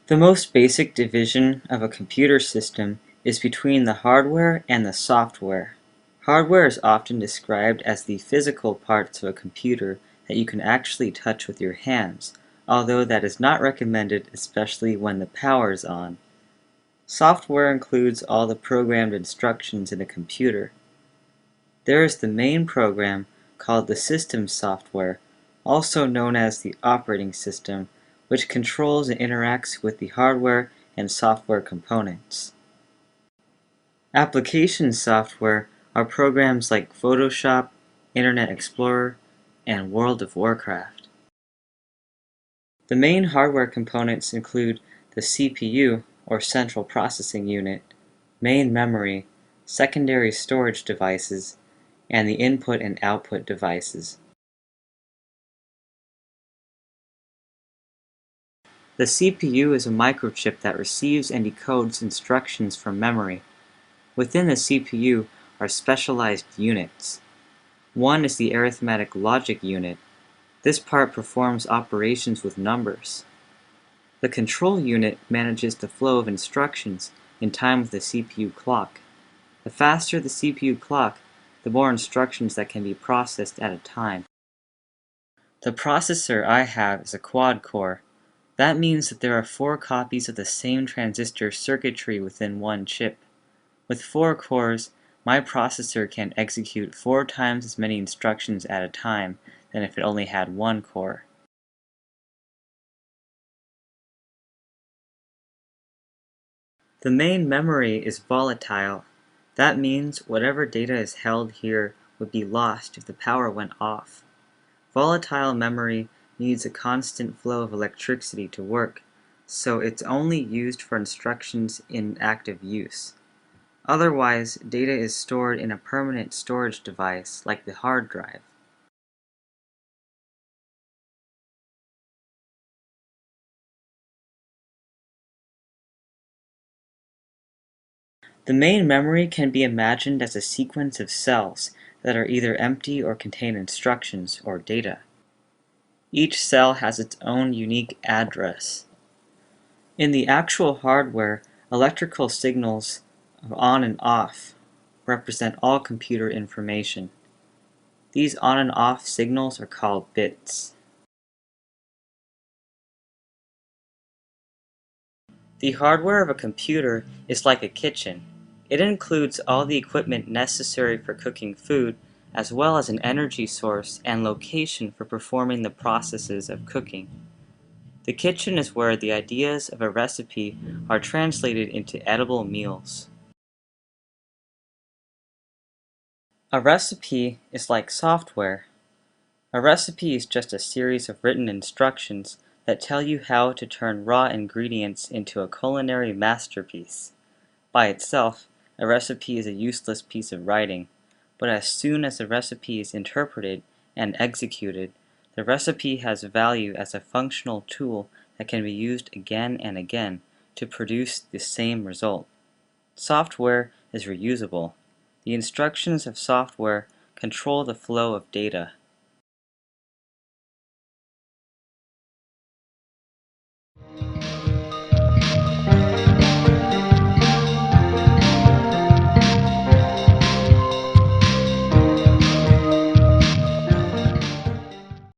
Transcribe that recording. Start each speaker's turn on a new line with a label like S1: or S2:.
S1: The most basic division of a computer system is between the hardware and the software. Hardware is often described as the physical parts of a computer that you can actually touch with your hands, although that is not recommended, especially when the power is on. Software includes all the programmed instructions in a computer. There is the main program, called the system software, also known as the operating system, which controls and interacts with the hardware and software components. Application software are programs like Photoshop, Internet Explorer, and World of Warcraft. The main hardware components include the CPU, or Central Processing Unit, main memory, secondary storage devices, and the input and output devices. The CPU is a microchip that receives and decodes instructions from memory. Within the CPU are specialized units. One is the arithmetic logic unit. This part performs operations with numbers. The control unit manages the flow of instructions in time with the CPU clock. The faster the CPU clock, the more instructions that can be processed at a time. The processor I have is a quad-core. That means that there are 4 copies of the same transistor circuitry within one chip. With 4 cores, my processor can execute 4 times as many instructions at a time than if it only had 1 core. The main memory is volatile. That means whatever data is held here would be lost if the power went off. Volatile memory needs a constant flow of electricity to work, so it's only used for instructions in active use. Otherwise, data is stored in a permanent storage device like the hard drive. The main memory can be imagined as a sequence of cells that are either empty or contain instructions or data. Each cell has its own unique address. In the actual hardware, electrical signals of on and off represent all computer information. These on and off signals are called bits. The hardware of a computer is like a kitchen. It includes all the equipment necessary for cooking food, as well as an energy source and location for performing the processes of cooking. The kitchen is where the ideas of a recipe are translated into edible meals. A recipe is like software. A recipe is just a series of written instructions that tell you how to turn raw ingredients into a culinary masterpiece. By itself, a recipe is a useless piece of writing, but as soon as the recipe is interpreted and executed, the recipe has value as a functional tool that can be used again and again to produce the same result. Software is reusable. The instructions of software control the flow of data.